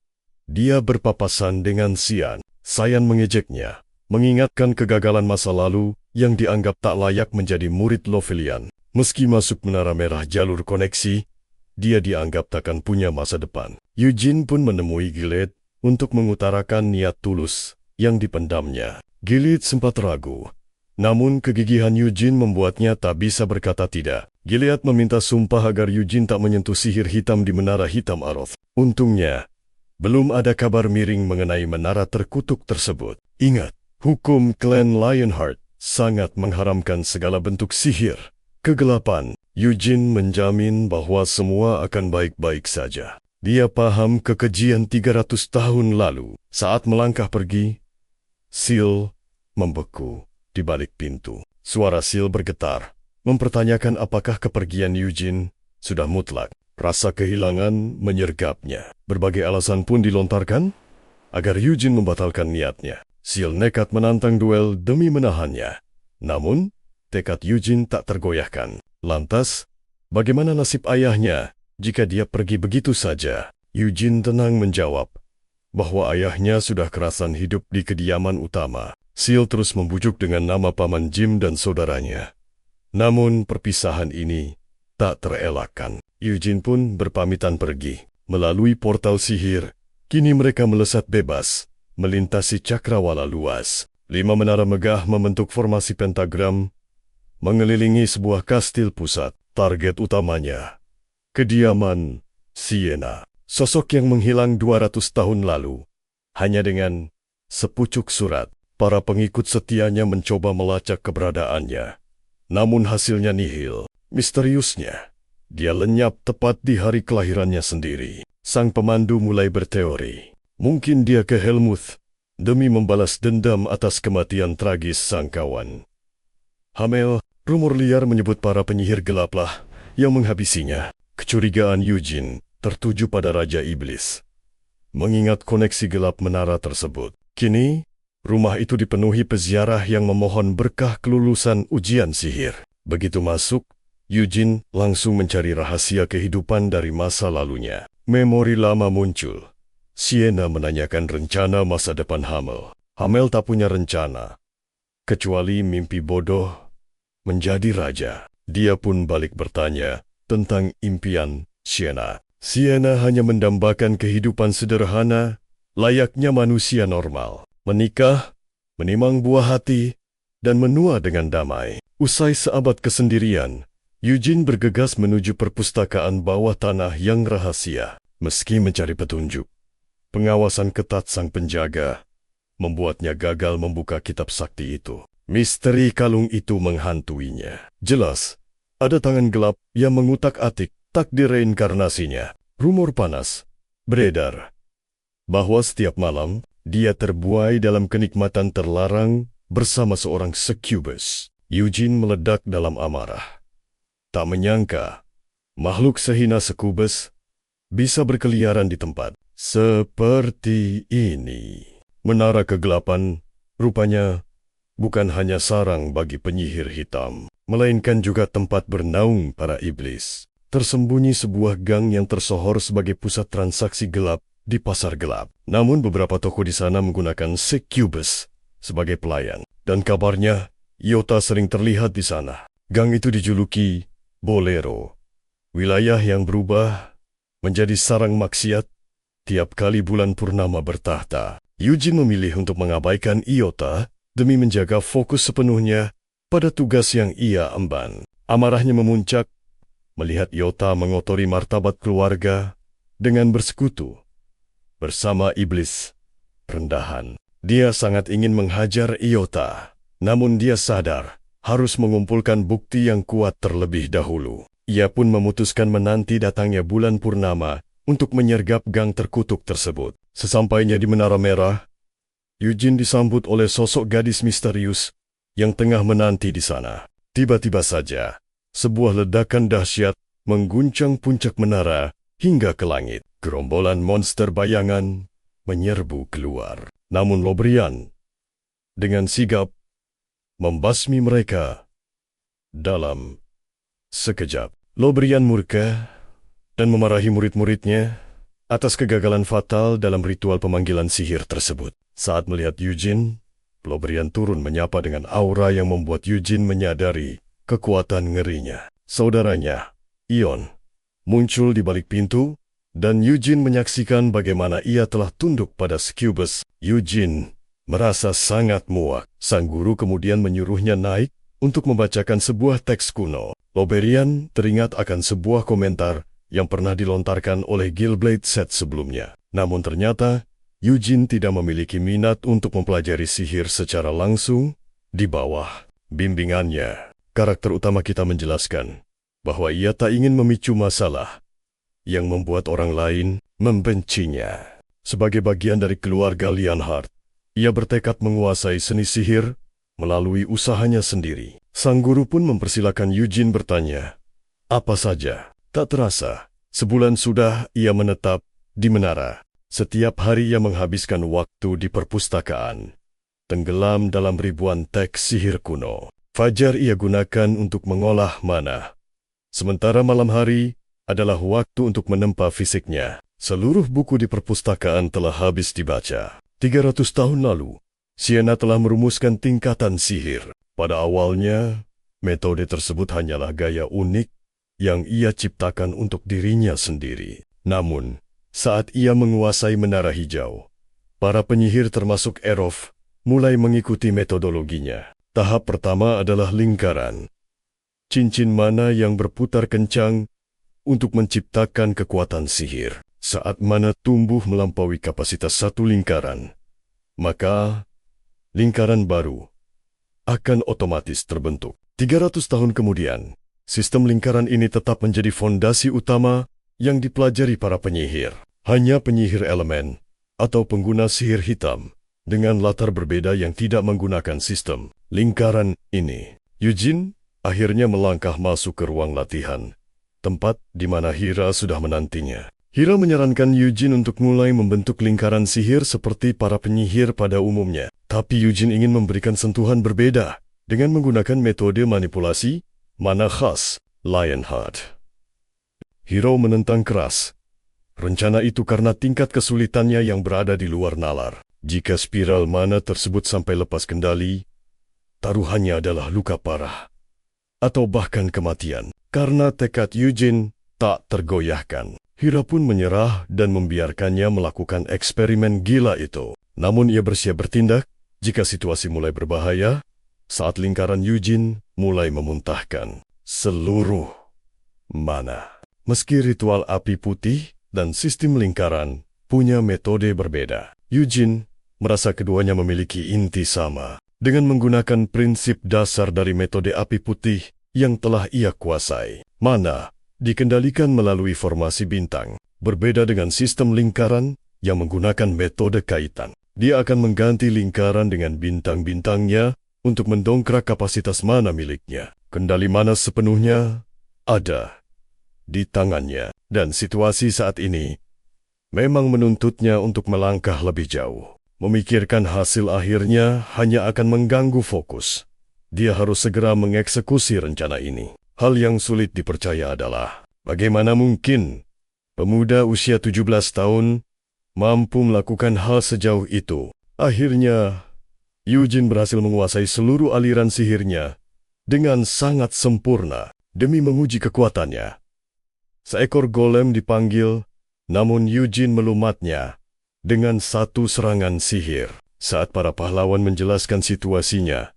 dia berpapasan dengan Xian. Xian mengejeknya. mengingatkan kegagalan masa lalu yang dianggap tak layak menjadi murid Lovelian. Meski masuk Menara Merah jalur koneksi, dia dianggap takkan punya masa depan. Eugene pun menemui Gilead untuk mengutarakan niat tulus yang dipendamnya. Gilead sempat ragu, namun kegigihan Eugene membuatnya tak bisa berkata tidak. Gilead meminta sumpah agar Eugene tak menyentuh sihir hitam di Menara Hitam Aroth. Untungnya, belum ada kabar miring mengenai menara terkutuk tersebut. Ingat, hukum klan Lionheart sangat mengharamkan segala bentuk sihir. Kegelapan, Eugene menjamin bahwa semua akan baik-baik saja. Dia paham kekejian 300 tahun lalu. Saat melangkah pergi, Seal membeku di balik pintu. Suara Seal bergetar, mempertanyakan apakah kepergian Eugene sudah mutlak. Rasa kehilangan menyergapnya. Berbagai alasan pun dilontarkan agar Eugene membatalkan niatnya. Seal nekat menantang duel demi menahannya. Namun, tekad Eugene tak tergoyahkan. Lantas, bagaimana nasib ayahnya jika dia pergi begitu saja? Eugene tenang menjawab bahwa ayahnya sudah kerasan hidup di kediaman utama. Seal terus membujuk dengan nama Paman Jim dan saudaranya. Namun perpisahan ini tak terelakkan. Eugene pun berpamitan pergi. Melalui portal sihir, kini mereka melesat bebas, melintasi cakrawala luas. 5 menara megah membentuk formasi pentagram, mengelilingi sebuah kastil pusat. Target utamanya, kediaman Sienna. Sosok yang menghilang 200 tahun lalu. Hanya dengan sepucuk surat, para pengikut setianya mencoba melacak keberadaannya. Namun hasilnya nihil. Misteriusnya, dia lenyap tepat di hari kelahirannya sendiri. Sang pemandu mulai berteori. Mungkin dia ke Helmuth demi membalas dendam atas kematian tragis sang kawan. Hamel, rumor liar menyebut para penyihir gelaplah yang menghabisinya. Kecurigaan Eugene tertuju pada Raja Iblis. Mengingat koneksi gelap menara tersebut. Kini, rumah itu dipenuhi peziarah yang memohon berkah kelulusan ujian sihir. Begitu masuk, Eugene langsung mencari rahasia kehidupan dari masa lalunya. Memori lama muncul. Sienna menanyakan rencana masa depan Hamel. Hamel tak punya rencana, kecuali mimpi bodoh menjadi raja. Dia pun balik bertanya tentang impian Sienna. Sienna hanya mendambakan kehidupan sederhana, layaknya manusia normal. Menikah, menimang buah hati, dan menua dengan damai. Usai seabad kesendirian, Eugene bergegas menuju perpustakaan bawah tanah yang rahasia. Meski mencari petunjuk, pengawasan ketat sang penjaga membuatnya gagal membuka kitab sakti itu. Misteri kalung itu menghantuinya. Jelas, ada tangan gelap yang mengutak-atik takdir reinkarnasinya. Rumor panas beredar bahwa setiap malam dia terbuai dalam kenikmatan terlarang bersama seorang succubus. Eugene meledak dalam amarah. Tak menyangka, makhluk sehina succubus bisa berkeliaran di tempat seperti ini. Menara kegelapan rupanya bukan hanya sarang bagi penyihir hitam, melainkan juga tempat bernaung para iblis. Tersembunyi sebuah gang yang tersohor sebagai pusat transaksi gelap di pasar gelap. Namun beberapa toko di sana menggunakan succubus sebagai pelayan. Dan kabarnya, Iota sering terlihat di sana. Gang itu dijuluki Bolero, wilayah yang berubah menjadi sarang maksiat tiap kali bulan purnama bertahta. Eugene memilih untuk mengabaikan Iota demi menjaga fokus sepenuhnya pada tugas yang ia emban. Amarahnya memuncak melihat Iota mengotori martabat keluarga dengan bersekutu bersama iblis rendahan. Dia sangat ingin menghajar Iota, namun dia sadar harus mengumpulkan bukti yang kuat terlebih dahulu. Ia pun memutuskan menanti datangnya bulan purnama untuk menyergap gang terkutuk tersebut. Sesampainya di Menara Merah, Eugene disambut oleh sosok gadis misterius yang tengah menanti di sana. Tiba-tiba saja, sebuah ledakan dahsyat mengguncang puncak menara hingga ke langit. Gerombolan monster bayangan menyerbu keluar. Namun Lobrian, dengan sigap, membasmi mereka dalam sekejap. Lobrian murka dan memarahi murid-muridnya atas kegagalan fatal dalam ritual pemanggilan sihir tersebut. Saat melihat Eugene, Lobrian turun menyapa dengan aura yang membuat Eugene menyadari kekuatan ngerinya. Saudaranya, Ion, muncul di balik pintu, dan Eugene menyaksikan bagaimana ia telah tunduk pada Scubus. Eugene merasa sangat muak. Sang guru kemudian menyuruhnya naik untuk membacakan sebuah teks kuno. Lobrian teringat akan sebuah komentar yang pernah dilontarkan oleh Gilblade set sebelumnya. Namun ternyata, Eugene tidak memiliki minat untuk mempelajari sihir secara langsung. Di bawah bimbingannya, karakter utama kita menjelaskan bahwa ia tak ingin memicu masalah yang membuat orang lain membencinya. Sebagai bagian dari keluarga Leonhardt, ia bertekad menguasai seni sihir melalui usahanya sendiri. Sang guru pun mempersilakan Eugene bertanya apa saja. Tak terasa, sebulan sudah ia menetap di menara. Setiap hari ia menghabiskan waktu di perpustakaan, tenggelam dalam ribuan teks sihir kuno. Fajar ia gunakan untuk mengolah mana, sementara malam hari adalah waktu untuk menempa fisiknya. Seluruh buku di perpustakaan telah habis dibaca. 300 tahun lalu, Siena telah merumuskan tingkatan sihir. Pada awalnya, metode tersebut hanyalah gaya unik yang ia ciptakan untuk dirinya sendiri. Namun, saat ia menguasai Menara Hijau, para penyihir termasuk Erof mulai mengikuti metodologinya. Tahap pertama adalah lingkaran. Cincin mana yang berputar kencang untuk menciptakan kekuatan sihir. Saat mana tumbuh melampaui kapasitas satu lingkaran, maka lingkaran baru akan otomatis terbentuk. 300 tahun kemudian, sistem lingkaran ini tetap menjadi fondasi utama yang dipelajari para penyihir. Hanya penyihir elemen atau pengguna sihir hitam dengan latar berbeda yang tidak menggunakan sistem lingkaran ini. Eugene akhirnya melangkah masuk ke ruang latihan, tempat di mana Hira sudah menantinya. Hira menyarankan Eugene untuk mulai membentuk lingkaran sihir seperti para penyihir pada umumnya. Tapi Eugene ingin memberikan sentuhan berbeda dengan menggunakan metode manipulasi mana khas Lionheart. Hiro menentang keras rencana itu karena tingkat kesulitannya yang berada di luar nalar. Jika spiral mana tersebut sampai lepas kendali, taruhannya adalah luka parah atau bahkan kematian. Karena tekad Eugene tak tergoyahkan, Hira pun menyerah dan membiarkannya melakukan eksperimen gila itu. Namun ia bersiap bertindak jika situasi mulai berbahaya saat lingkaran Eugene mulai memuntahkan seluruh mana. Meski ritual api putih dan sistem lingkaran punya metode berbeda, Eugene merasa keduanya memiliki inti sama. Dengan menggunakan prinsip dasar dari metode api putih yang telah ia kuasai, mana dikendalikan melalui formasi bintang. Berbeda dengan sistem lingkaran yang menggunakan metode kaitan. Dia akan mengganti lingkaran dengan bintang-bintangnya untuk mendongkrak kapasitas mana miliknya. Kendali mana sepenuhnya ada di tangannya, dan situasi saat ini memang menuntutnya untuk melangkah lebih jauh. Memikirkan hasil akhirnya hanya akan mengganggu fokus. Dia harus segera mengeksekusi rencana ini. Hal yang sulit dipercaya adalah bagaimana mungkin pemuda usia 17 tahun mampu melakukan hal sejauh itu. Akhirnya, Eugene berhasil menguasai seluruh aliran sihirnya dengan sangat sempurna. Demi menguji kekuatannya, seekor golem dipanggil, namun Eugene melumatnya dengan satu serangan sihir. Saat para pahlawan menjelaskan situasinya,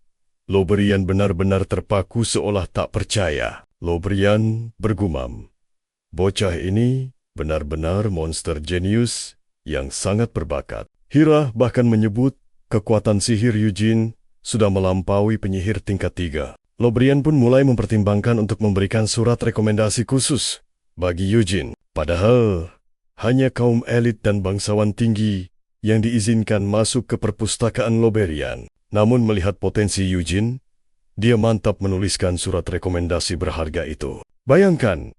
Lobrian benar-benar terpaku seolah tak percaya. Lobrian bergumam, bocah ini benar-benar monster jenius yang sangat berbakat. Hira bahkan menyebut kekuatan sihir Eugene sudah melampaui penyihir tingkat 3. Lobrian pun mulai mempertimbangkan untuk memberikan surat rekomendasi khusus bagi Eugene. Padahal, hanya kaum elit dan bangsawan tinggi yang diizinkan masuk ke perpustakaan Lobrian. Namun melihat potensi Eugene, dia mantap menuliskan surat rekomendasi berharga itu. Bayangkan,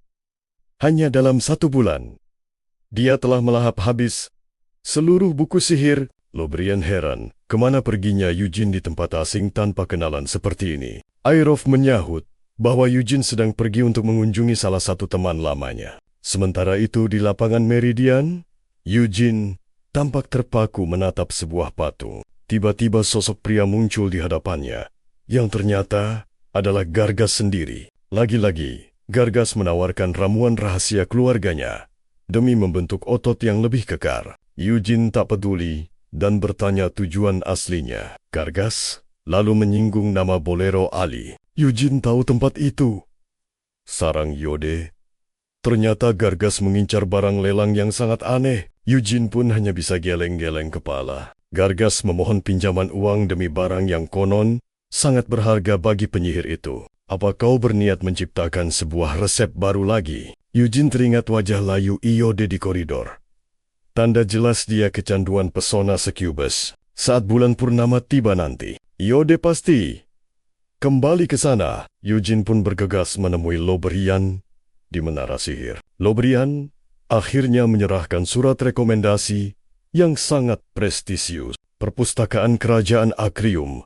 hanya dalam 1 bulan, dia telah melahap habis seluruh buku sihir. Lobrian heran, kemana perginya Eugene di tempat asing tanpa kenalan seperti ini. Aerof menyahut bahwa Eugene sedang pergi untuk mengunjungi salah satu teman lamanya. Sementara itu di lapangan Meridian, Eugene tampak terpaku menatap sebuah patung. tiba-tiba sosok pria muncul di hadapannya, yang ternyata adalah Gargas sendiri. Lagi-lagi, Gargas menawarkan ramuan rahasia keluarganya demi membentuk otot yang lebih kekar. Eugene tak peduli dan bertanya tujuan aslinya. Gargas lalu menyinggung nama Bolero Ali. Eugene tahu tempat itu, sarang Iode. Ternyata Gargas mengincar barang lelang yang sangat aneh. Eugene pun hanya bisa geleng-geleng kepala. Gargas memohon pinjaman uang demi barang yang konon sangat berharga bagi penyihir itu. Apa kau berniat menciptakan sebuah resep baru lagi? Eugene teringat wajah layu Iode di koridor. Tanda jelas dia kecanduan pesona Succubus. Saat bulan purnama tiba nanti, Iode pasti kembali ke sana. Eugene pun bergegas menemui Lobrian di menara sihir. Lobrian akhirnya menyerahkan surat rekomendasi yang sangat prestisius. Perpustakaan Kerajaan Akrium,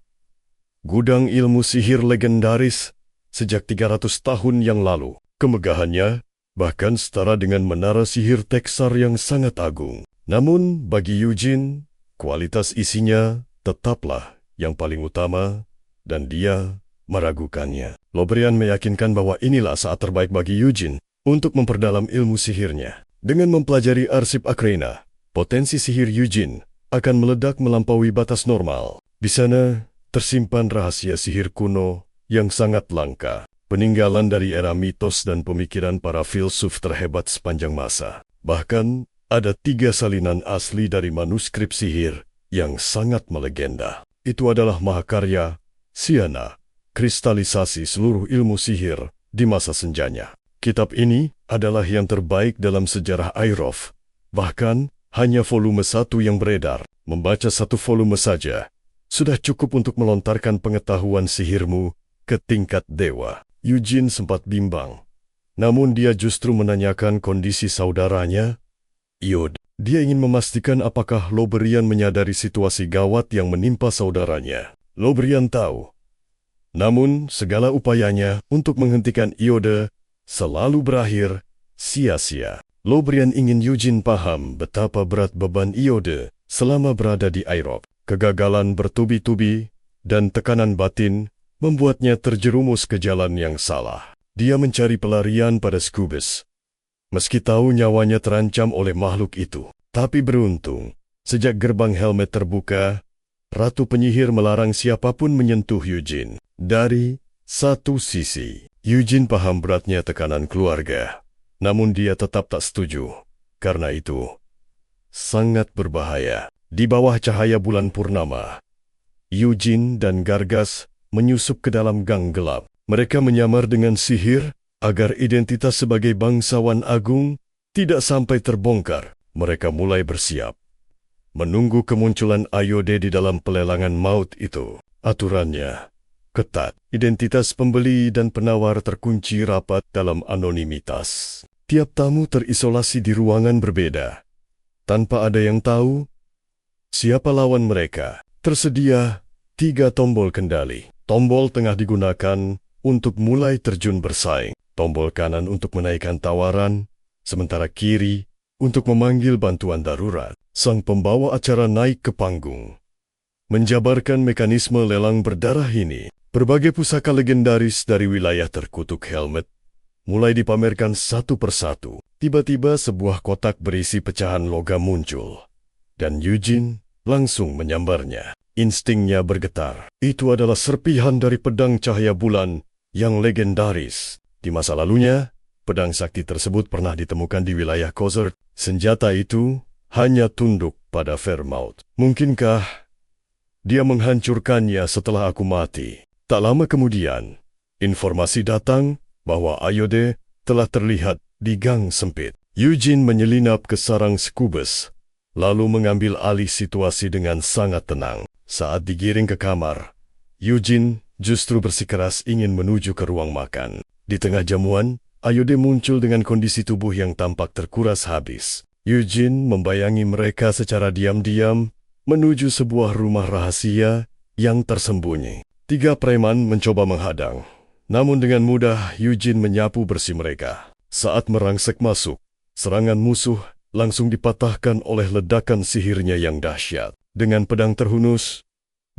gudang ilmu sihir legendaris sejak 300 tahun yang lalu. Kemegahannya bahkan setara dengan menara sihir Texar yang sangat agung. Namun bagi Eugene, kualitas isinya tetaplah yang paling utama dan dia meragukannya. Lobrian meyakinkan bahwa inilah saat terbaik bagi Eugene untuk memperdalam ilmu sihirnya. Dengan mempelajari arsip Akrena, potensi sihir Eugene akan meledak melampaui batas normal. Di sana tersimpan rahasia sihir kuno yang sangat langka, peninggalan dari era mitos dan pemikiran para filsuf terhebat sepanjang masa. Bahkan ada 3 salinan asli dari manuskrip sihir yang sangat melegenda. Itu adalah mahakarya Siana, kristalisasi seluruh ilmu sihir di masa senjanya. Kitab ini adalah yang terbaik dalam sejarah Aerof. Bahkan hanya volume 1 yang beredar. Membaca 1 volume saja sudah cukup untuk melontarkan pengetahuan sihirmu ke tingkat dewa. Eugene sempat bimbang. Namun dia justru menanyakan kondisi saudaranya, Iode. Dia ingin memastikan apakah Lobrian menyadari situasi gawat yang menimpa saudaranya. Lobrian tahu. Namun segala upayanya untuk menghentikan Iode selalu berakhir sia-sia. Lobrian ingin Eugene paham betapa berat beban Iode selama berada di Aerof. Kegagalan bertubi-tubi dan tekanan batin membuatnya terjerumus ke jalan yang salah. Dia mencari pelarian pada Succubus, meski tahu nyawanya terancam oleh makhluk itu. Tapi beruntung, sejak gerbang Helmet terbuka, Ratu Penyihir melarang siapapun menyentuh Eugene. Dari satu sisi, Eugene paham beratnya tekanan keluarga, namun dia tetap tak setuju. Karena itu, sangat berbahaya. Di bawah cahaya bulan purnama, Eugene dan Gargas menyusup ke dalam gang gelap. Mereka menyamar dengan sihir agar identitas sebagai bangsawan agung tidak sampai terbongkar. Mereka mulai bersiap, menunggu kemunculan Iode di dalam pelelangan maut itu. Aturannya ketat. Identitas pembeli dan penawar terkunci rapat dalam anonimitas. Tiap tamu terisolasi di ruangan berbeda, tanpa ada yang tahu siapa lawan mereka. Tersedia 3 tombol kendali. Tombol tengah digunakan untuk mulai terjun bersaing. Tombol kanan untuk menaikkan tawaran, sementara kiri untuk memanggil bantuan darurat. Sang pembawa acara naik ke panggung, menjabarkan mekanisme lelang berdarah ini. Berbagai pusaka legendaris dari wilayah terkutuk Helmet mulai dipamerkan satu persatu. Tiba-tiba sebuah kotak berisi pecahan logam muncul, dan Eugene langsung menyambarnya. Instingnya bergetar. Itu adalah serpihan dari pedang cahaya bulan yang legendaris. Di masa lalunya, pedang sakti tersebut pernah ditemukan di wilayah Kozert. Senjata itu hanya tunduk pada Vermouth. Mungkinkah dia menghancurkannya setelah aku mati? Tak lama kemudian, informasi datang bahwa Iode telah terlihat di gang sempit. Eugene menyelinap ke sarang Succubus, lalu mengambil alih situasi dengan sangat tenang. Saat digiring ke kamar, Eugene justru bersikeras ingin menuju ke ruang makan. Di tengah jamuan, Iode muncul dengan kondisi tubuh yang tampak terkuras habis. Eugene membayangi mereka secara diam-diam menuju sebuah rumah rahasia yang tersembunyi. 3 preman mencoba menghadang, namun dengan mudah Eugene menyapu bersih mereka. Saat merangsek masuk, serangan musuh langsung dipatahkan oleh ledakan sihirnya yang dahsyat. Dengan pedang terhunus,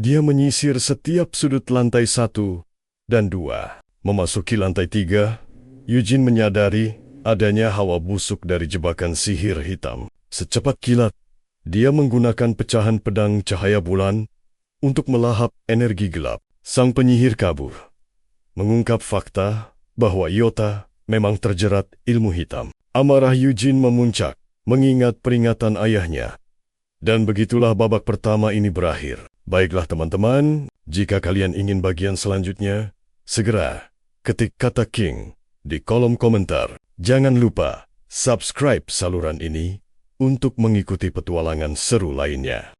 Dia menyisir setiap sudut lantai 1 dan 2. Memasuki lantai 3, Eugene menyadari adanya hawa busuk dari jebakan sihir hitam. Secepat kilat, dia menggunakan pecahan pedang cahaya bulan untuk melahap energi gelap. Sang penyihir kabur, mengungkap fakta bahwa Yota memang terjerat ilmu hitam. Amarah Eugene memuncak, mengingat peringatan ayahnya. Dan begitulah babak pertama ini berakhir. Baiklah teman-teman, jika kalian ingin bagian selanjutnya, segera ketik kata King di kolom komentar. Jangan lupa subscribe saluran ini untuk mengikuti petualangan seru lainnya.